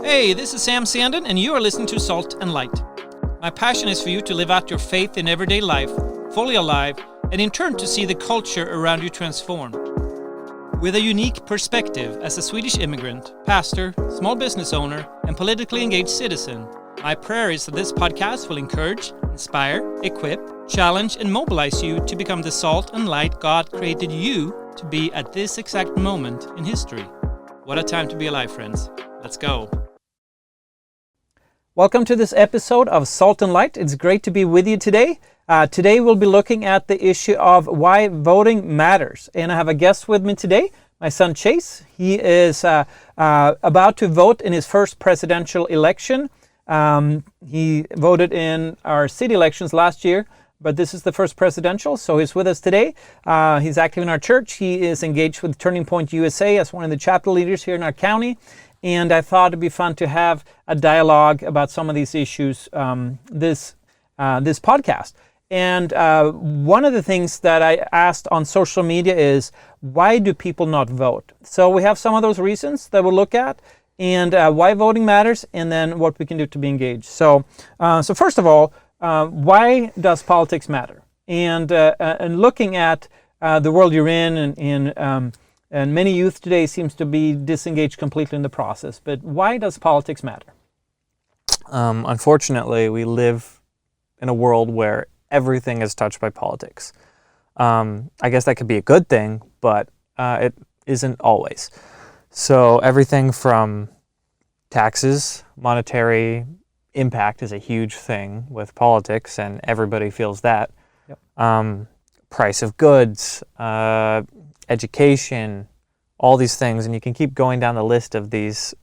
Hey, this is Sam Sanden, and you are listening to Salt and Light. My passion is for you to live out your faith in everyday life, fully alive, and in turn to see the culture around you transform. With a unique perspective as a Swedish immigrant, pastor, small business owner, and politically engaged citizen, my prayer is that this podcast will encourage, inspire, equip, challenge, and mobilize you to become the salt and light God created you to be at this exact moment in history. What a time to be alive, friends. Let's go. Welcome to this episode of Salt and Light. It's great to be with you today. Today we'll be looking at the issue of why voting matters. And I have a guest with me today, my son Chase. He is about to vote in his first presidential election. He voted in our city elections last year, but this is the first presidential, so he's with us today. He's active in our church. He is engaged with Turning Point USA as one of the chapter leaders here in our county. And I thought it'd be fun to have a dialogue about some of these issues this podcast. And one of the things that I asked on social media is, why do people not vote? So we have some of those reasons that we'll look at, and why voting matters, and then what we can do to be engaged. So first of all, why does politics matter? And looking at the world you're in, and many youth today seems to be disengaged completely in the process. But why does politics matter? Unfortunately, we live in a world where everything is touched by politics. I guess that could be a good thing, but it isn't always. So everything from taxes, monetary impact is a huge thing with politics, and everybody feels that. Yep. Price of goods, education, all these things, and you can keep going down the list of these.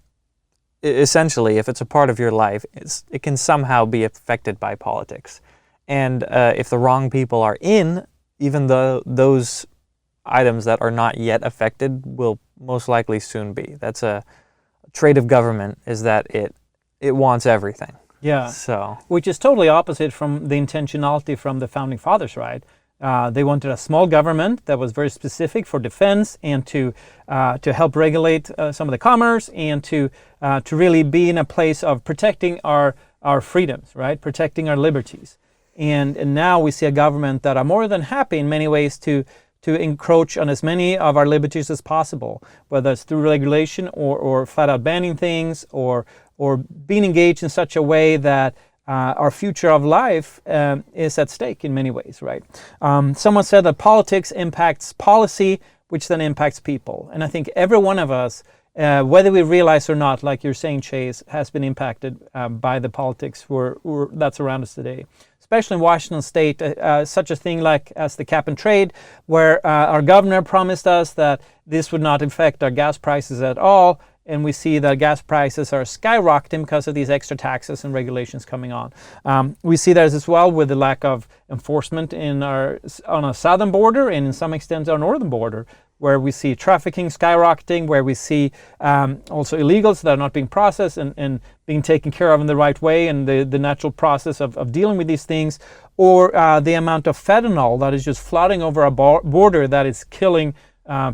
Essentially, if it's a part of your life, it can somehow be affected by politics. And if the wrong people are in, even though those items that are not yet affected will most likely soon be. That's a trait of government, is that it wants everything. Yeah. So, which is totally opposite from the intentionality from the founding fathers, right? They wanted a small government that was very specific for defense and to help regulate some of the commerce, and to really be in a place of protecting our freedoms, right? Protecting our liberties. And now we see a government that are more than happy in many ways to encroach on as many of our liberties as possible, whether it's through regulation or flat out banning things, or being engaged in such a way that our future of life is at stake in many ways, right? Someone said that politics impacts policy, which then impacts people. And I think every one of us, whether we realize or not, like you're saying, Chase, has been impacted by the politics that's around us today. Especially in Washington State, such a thing like as the cap and trade, where our governor promised us that this would not affect our gas prices at all. And we see that gas prices are skyrocketing because of these extra taxes and regulations coming on. We see that as well with the lack of enforcement on our southern border, and in some extent our northern border, where we see trafficking skyrocketing, where we see also illegals that are not being processed and being taken care of in the right way, and the natural process of dealing with these things, or the amount of fentanyl that is just flooding over our border that is killing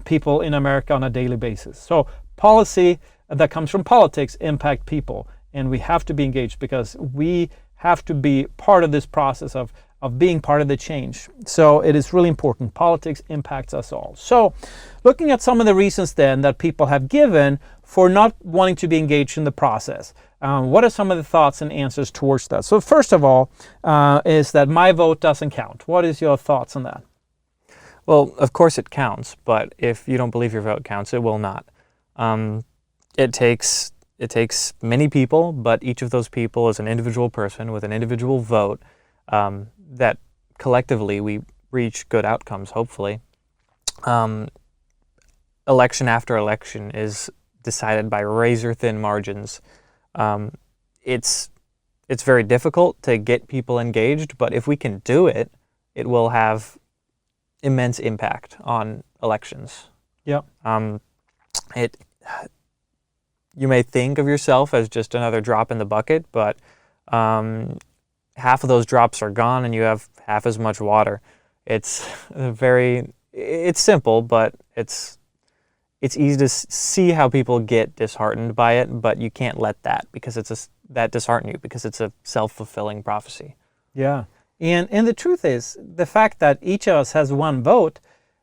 people in America on a daily basis. So policy that comes from politics impact people, and we have to be engaged because we have to be part of this process of being part of the change. So it is really important. Politics impacts us all. So looking at some of the reasons then that people have given for not wanting to be engaged in the process, what are some of the thoughts and answers towards that? So first of all, is that my vote doesn't count. What is your thoughts on that? well, of course it counts, but if you don't believe your vote counts, it will not. It takes many people, but each of those people is an individual person with an individual vote, that collectively we reach good outcomes, hopefully. Election after election is decided by razor-thin margins. It's very difficult to get people engaged, but if we can do it, it will have immense impact on elections. Yeah. You may think of yourself as just another drop in the bucket, but half of those drops are gone and you have half as much water. It's simple, but it's easy to see how people get disheartened by it, but you can't let that that dishearten you, because it's a self-fulfilling prophecy. Yeah. And the truth is, the fact that each of us has one vote,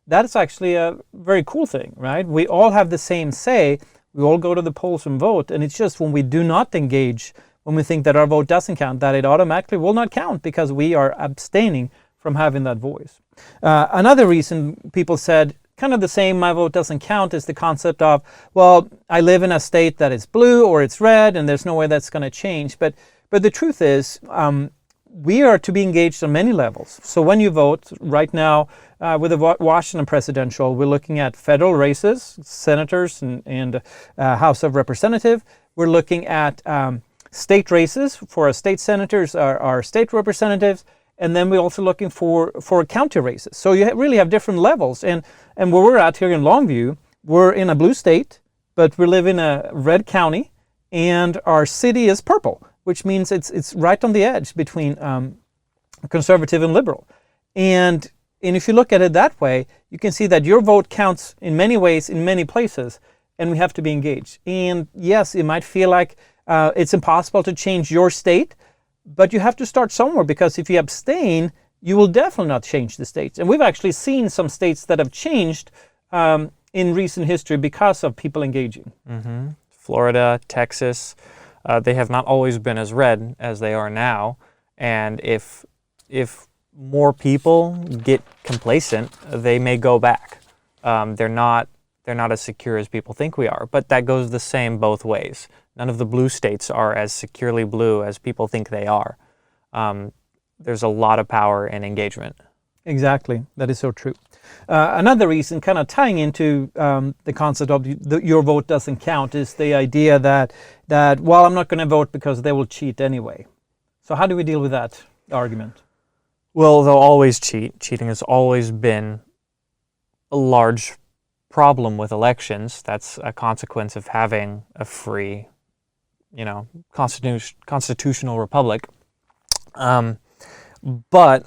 that is actually a very cool thing, right? We all have the same say. We all go to the polls and vote. And it's just when we do not engage, when we think that our vote doesn't count, that it automatically will not count because we are abstaining from having that voice. Another reason people said kind of the same, my vote doesn't count, is the concept of, well, I live in a state that is blue or it's red and there's no way that's going to change. But the truth is, we are to be engaged on many levels. So when you vote right now with the Washington presidential, we're looking at federal races, senators and House of Representatives. We're looking at state races for our state senators, our state representatives, and then we're also looking for county races. So you really have different levels. And where we're at here in Longview, we're in a blue state, but we live in a red county, and our city is purple, which means it's right on the edge between conservative and liberal. And if you look at it that way, you can see that your vote counts in many ways, in many places, and we have to be engaged. And yes, it might feel like it's impossible to change your state, but you have to start somewhere, because if you abstain, you will definitely not change the states. And we've actually seen some states that have changed in recent history because of people engaging. Mm-hmm. Florida, Texas, they have not always been as red as they are now. And if more people get complacent, they may go back. They're not as secure as people think we are. But that goes the same both ways. None of the blue states are as securely blue as people think they are. There's a lot of power in engagement. Exactly. That is so true. Another reason, kind of tying into the concept of your vote doesn't count, is the idea that well, I'm not going to vote because they will cheat anyway. So how do we deal with that argument? Well, they'll always cheat. Cheating has always been a large problem with elections. That's a consequence of having a free, constitutional republic. But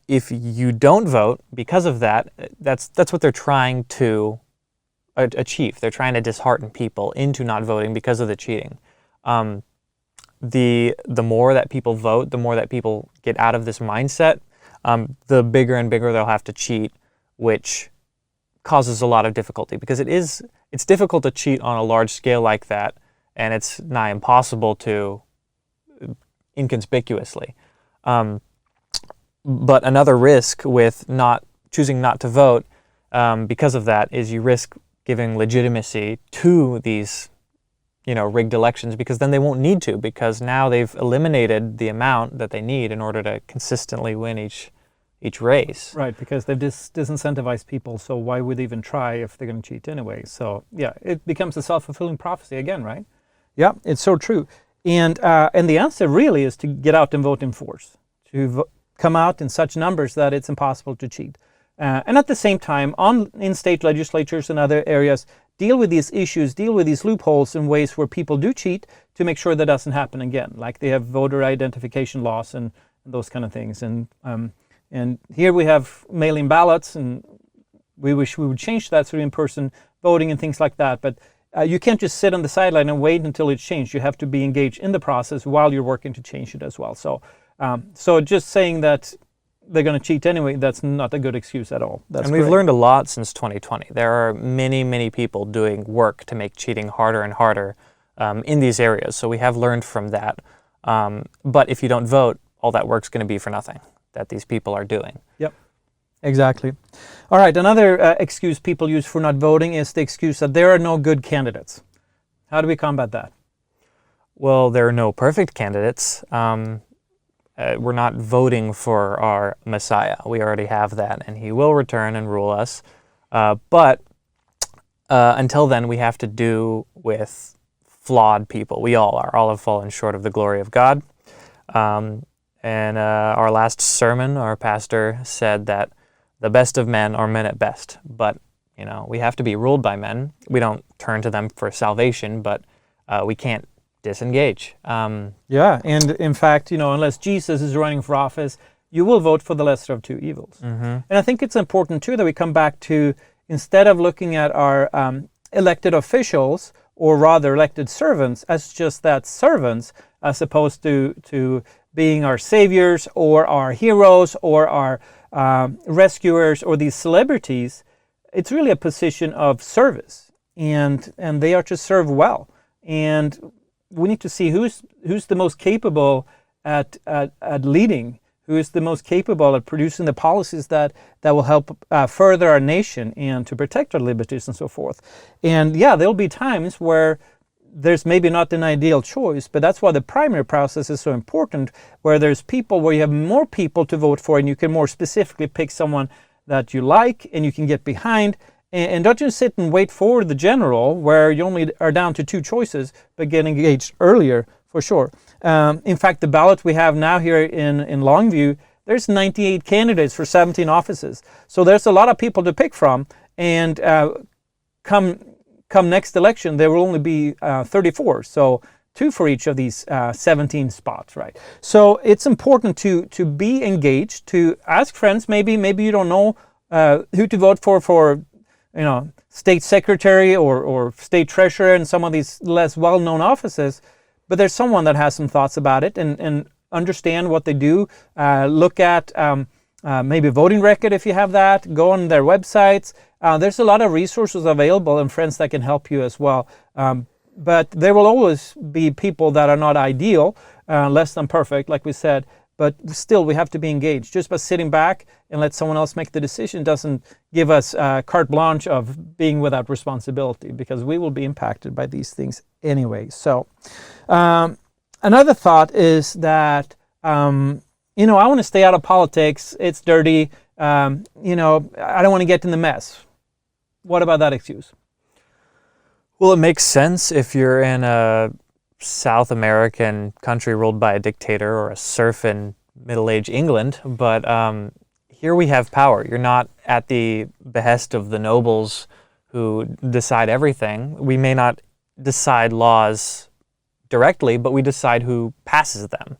if you don't vote because of that, that's what they're trying to achieve. They're trying to dishearten people into not voting because of the cheating. The more that people vote, the more that people get out of this mindset, the bigger and bigger they'll have to cheat, which causes a lot of difficulty, because it's difficult to cheat on a large scale like that, and it's nigh impossible to inconspicuously. But another risk with choosing not to vote because of that is you risk giving legitimacy to these rigged elections, because then they won't need to, because now they've eliminated the amount that they need in order to consistently win each race. Right, because they've disincentivized people, so why would they even try if they're going to cheat anyway? So yeah, it becomes a self-fulfilling prophecy again, right? Yeah, it's so true. And the answer really is to get out and vote in force, to come out in such numbers that it's impossible to cheat. And at the same time, in state legislatures and other areas, deal with these issues, deal with these loopholes in ways where people do cheat, to make sure that doesn't happen again. Like they have voter identification laws and those kind of things. And here we have mail-in ballots, and we wish we would change that through in-person voting and things like that. But you can't just sit on the sideline and wait until it's changed. You have to be engaged in the process while you're working to change it as well. So just saying that they're going to cheat anyway, that's not a good excuse at all. And we've learned a lot since 2020. There are many, many people doing work to make cheating harder and harder in these areas. So we have learned from that. But if you don't vote, all that work's going to be for nothing that these people are doing. Yep, exactly. All right, another excuse people use for not voting is the excuse that there are no good candidates. How do we combat that? Well, there are no perfect candidates. We're not voting for our Messiah. We already have that, and he will return and rule us. But until then, we have to do with flawed people. We all are. All have fallen short of the glory of God. And our last sermon, our pastor said that the best of men are men at best. But, we have to be ruled by men. We don't turn to them for salvation, but we can't disengage. Yeah, and in fact, unless Jesus is running for office, you will vote for the lesser of two evils. Mm-hmm. And I think it's important too that we come back to instead of looking at our elected officials, or rather elected servants, as just that, servants, as opposed to being our saviors or our heroes or our rescuers or these celebrities. It's really a position of service, and they are to serve well. And we need to see who's the most capable at leading, who is the most capable at producing the policies that will help further our nation and to protect our liberties and so forth. And yeah, there'll be times where there's maybe not an ideal choice, but that's why the primary process is so important, where there's people, where you have more people to vote for, and you can more specifically pick someone that you like and you can get behind. And don't just sit and wait for the general, where you only are down to 2 choices, but get engaged earlier for sure. In fact, the ballot we have now here in Longview, there's 98 candidates for 17 offices. So there's a lot of people to pick from, and come next election, there will only be 34. So 2 for each of these 17 spots, right? So it's important to be engaged, to ask friends. Maybe you don't know who to vote for state secretary or state treasurer and some of these less well-known offices, but there's someone that has some thoughts about it and understand what they do. Look at maybe voting record if you have that. Go on their websites. There's a lot of resources available and friends that can help you as well. But there will always be people that are not ideal, less than perfect, like we said. But still, we have to be engaged. Just by sitting back and let someone else make the decision doesn't give us carte blanche of being without responsibility, because we will be impacted by these things anyway. So another thought is that, I want to stay out of politics. It's dirty. I don't want to get in the mess. What about that excuse? Well, it makes sense if you're in a South American country ruled by a dictator or a serf in Middle-aged England, but here we have power. You're not at the behest of the nobles who decide everything. We may not decide laws directly, but we decide who passes them.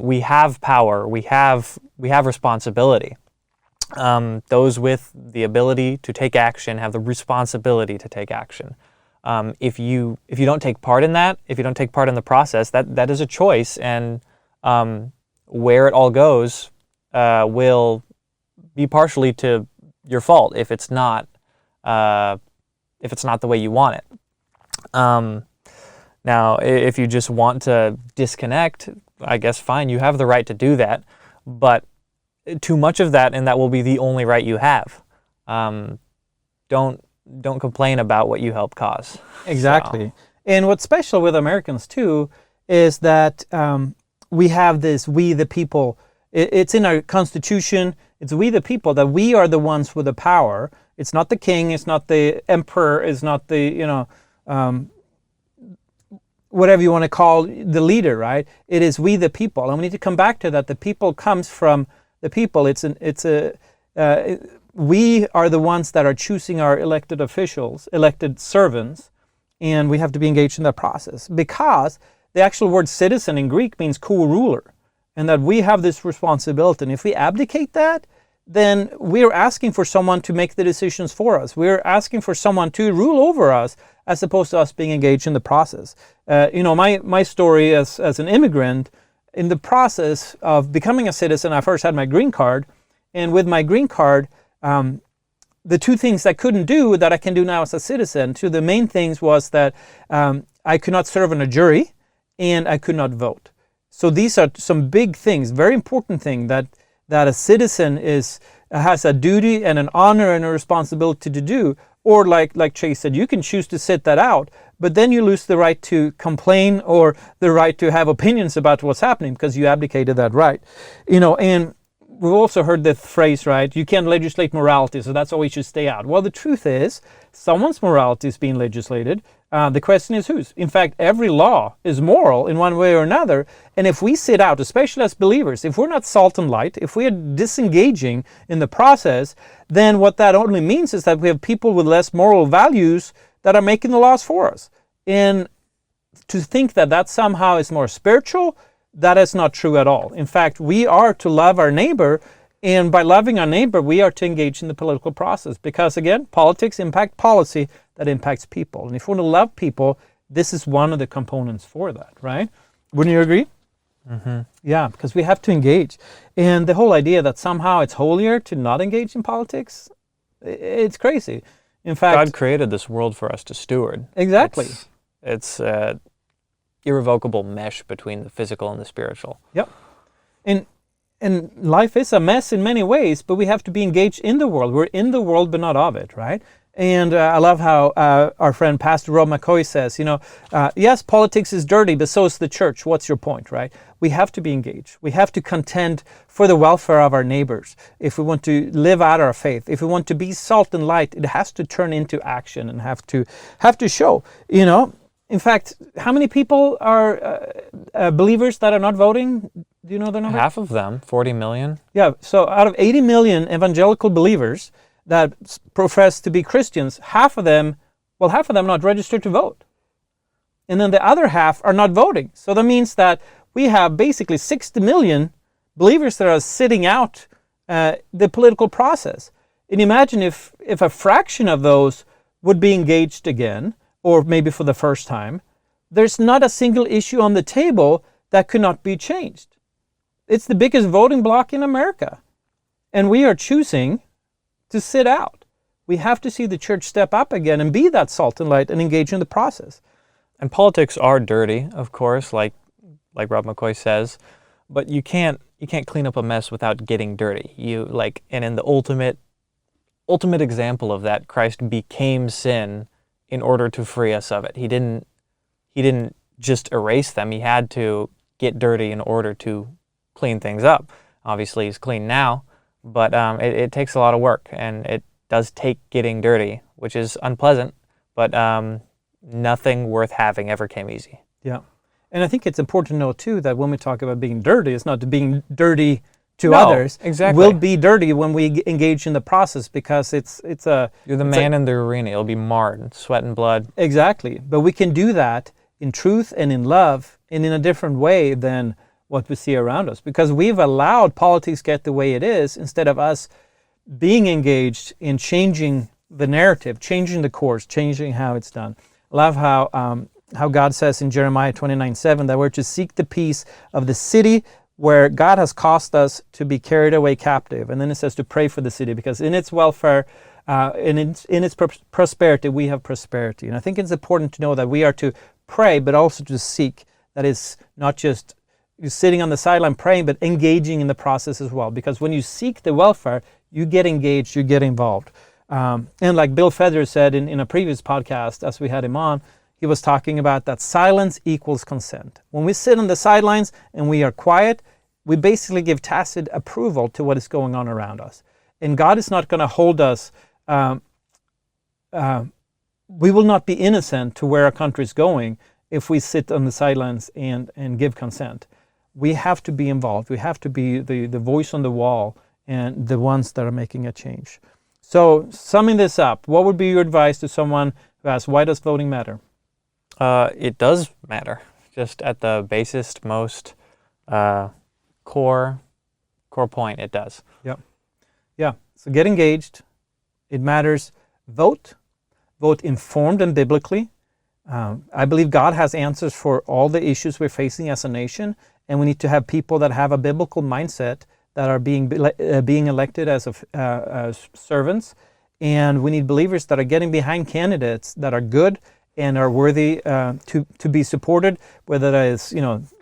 We have power. We have responsibility. Those with the ability to take action have the responsibility to take action. If you don't take part in that, if you don't take part in the process, that is a choice, and where it all goes will be partially to your fault if it's not the way you want it. Now, if you just want to disconnect, I guess fine, you have the right to do that, but too much of that, and that will be the only right you have. Don't complain about what you help cause. Exactly. So. And what's special with Americans too is that we have this "we the people." It's in our Constitution. It's "we the people," that we are the ones with the power. It's not the king. It's not the emperor. It's not the whatever you want to call the leader, right? It is "we the people," and we need to come back to that. The people comes from the people. We are the ones that are choosing our elected officials, elected servants, and we have to be engaged in that process, because the actual word citizen in Greek means co-ruler, and that we have this responsibility. And if we abdicate that, then we're asking for someone to make the decisions for us. We're asking for someone to rule over us, as opposed to us being engaged in the process. My story as an immigrant, in the process of becoming a citizen, I first had my green card, and with my green card, the 2 things I couldn't do that I can do now as a citizen, 2 of the main things was that I could not serve on a jury and I could not vote. So these are some big things, very important thing that a citizen has a duty and an honor and a responsibility to do. Or like Chase said, you can choose to sit that out, but then you lose the right to complain or the right to have opinions about what's happening, because you abdicated that right. And we've also heard the phrase, right? You can't legislate morality, so that's why you should stay out. Well, the truth is, someone's morality is being legislated. The question is whose. In fact, every law is moral in one way or another. And if we sit out, especially as believers, if we're not salt and light, if we are disengaging in the process, then what that only means is that we have people with less moral values that are making the laws for us. And to think that somehow is more spiritual, that is not true at all. In fact, we are to love our neighbor And by loving our neighbor, we are to engage in the political process because, again, politics impact policy that impacts people. And if we want to love people, this is one of the components for that, right? Wouldn't you agree? Mm-hmm. Yeah, because we have to engage. And the whole idea that somehow it's holier to not engage in politics, it's crazy. In fact, God created this world for us to steward. Exactly. It's irrevocable mesh between the physical and the spiritual. Yep. And life is a mess in many ways, but we have to be engaged in the world. We're in the world, but not of it, right? And I love how our friend Pastor Rob McCoy says, yes, politics is dirty, but so is the church. What's your point, right? We have to be engaged. We have to contend for the welfare of our neighbors. If we want to live out our faith, if we want to be salt and light, it has to turn into action and have to show, In fact, how many people are believers that are not voting? Do you know the number? Half of them, 40 million. Yeah, so out of 80 million evangelical believers that profess to be Christians, half of them not registered to vote. And then the other half are not voting. So that means that we have basically 60 million believers that are sitting out the political process. And imagine if a fraction of those would be engaged again, or maybe for the first time, there's not a single issue on the table that could not be changed. It's the biggest voting bloc in America. And we are choosing to sit out. We have to see the church step up again and be that salt and light and engage in the process. And politics are dirty, of course, like Rob McCoy says, but you can't clean up a mess without getting dirty. And in the ultimate example of that, Christ became sin in order to free us of it. He didn't just erase them. He had to get dirty in order to clean things up. Obviously, he's clean now, but it takes a lot of work, and it does take getting dirty, which is unpleasant, but nothing worth having ever came easy. Yeah. And I think it's important to know, too, that when we talk about being dirty, it's not being dirty to others. Exactly. We'll be dirty when we engage in the process because you're the man in the arena. It'll be marred, sweat and blood. Exactly. But we can do that in truth and in love and in a different way than what we see around us, because we've allowed politics get the way it is instead of us being engaged in changing the narrative, changing the course, changing how it's done. I love how God says in Jeremiah 29:7 that we're to seek the peace of the city where God has caused us to be carried away captive. And then it says to pray for the city because in its welfare, in its prosperity, we have prosperity. And I think it's important to know that we are to pray, but also to seek. That is not just sitting on the sideline praying, but engaging in the process as well. Because when you seek the welfare, you get engaged, you get involved. And like Bill Feather said in a previous podcast, as we had him on, he was talking about that silence equals consent. When we sit on the sidelines and we are quiet, we basically give tacit approval to what is going on around us. And God is not going to hold us, we will not be innocent to where our country is going if we sit on the sidelines and give consent. We have to be involved. We have to be the voice on the wall and the ones that are making a change. So summing this up, what would be your advice to someone who asks, why does voting matter? It does matter. Just at the basest, most core point, it does. Yep. Yeah. So get engaged. It matters. Vote informed and biblically. I believe God has answers for all the issues we're facing as a nation, and we need to have people that have a biblical mindset that are being elected as servants, and we need believers that are getting behind candidates that are good and are worthy to be supported, whether that is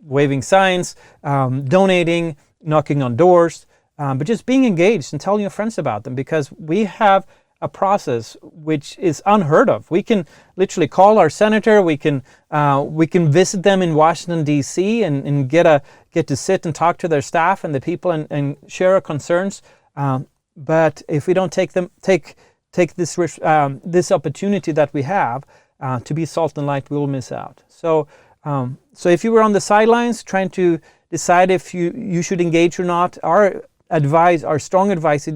waving signs, donating, knocking on doors, but just being engaged and telling your friends about them, because we have a process which is unheard of. We can literally call our senator, we can visit them in Washington, D.C. and get to sit and talk to their staff and the people and share our concerns. But if we don't take this opportunity that we have to be salt and light, we will miss out. So if you were on the sidelines trying to decide if you should engage or not, our strong advice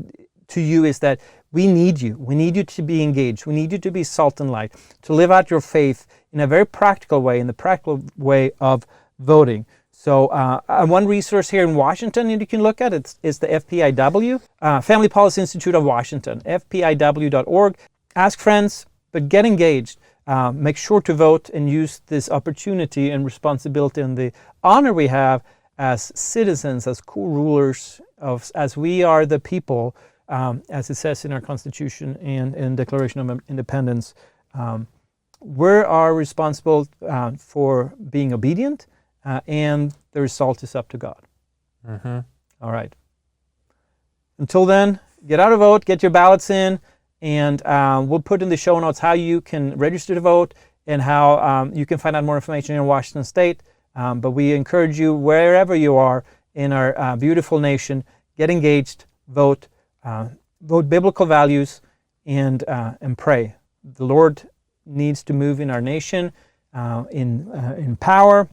to you is that we need you. We need you to be engaged. We need you to be salt and light, to live out your faith in a very practical way, in the practical way of voting. So one resource here in Washington that you can look at is the FPIW, Family Policy Institute of Washington, fpiw.org. Ask friends, but get engaged. Make sure to vote and use this opportunity and responsibility and the honor we have as citizens, as co-rulers, as we are the people, as it says in our Constitution and in Declaration of Independence. We are responsible for being obedient, and the result is up to God. Mm-hmm. All right. Until then, get out to vote, get your ballots in, and we'll put in the show notes how you can register to vote and how you can find out more information in Washington State. But we encourage you, wherever you are in our beautiful nation, get engaged, vote biblical values, and pray. The Lord needs to move in our nation in power,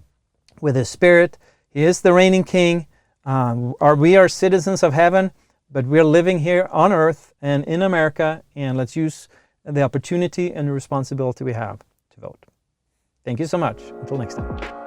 with His Spirit. He is the reigning King. We are citizens of heaven, but we're living here on earth and in America, and let's use the opportunity and the responsibility we have to vote. Thank you so much. Until next time.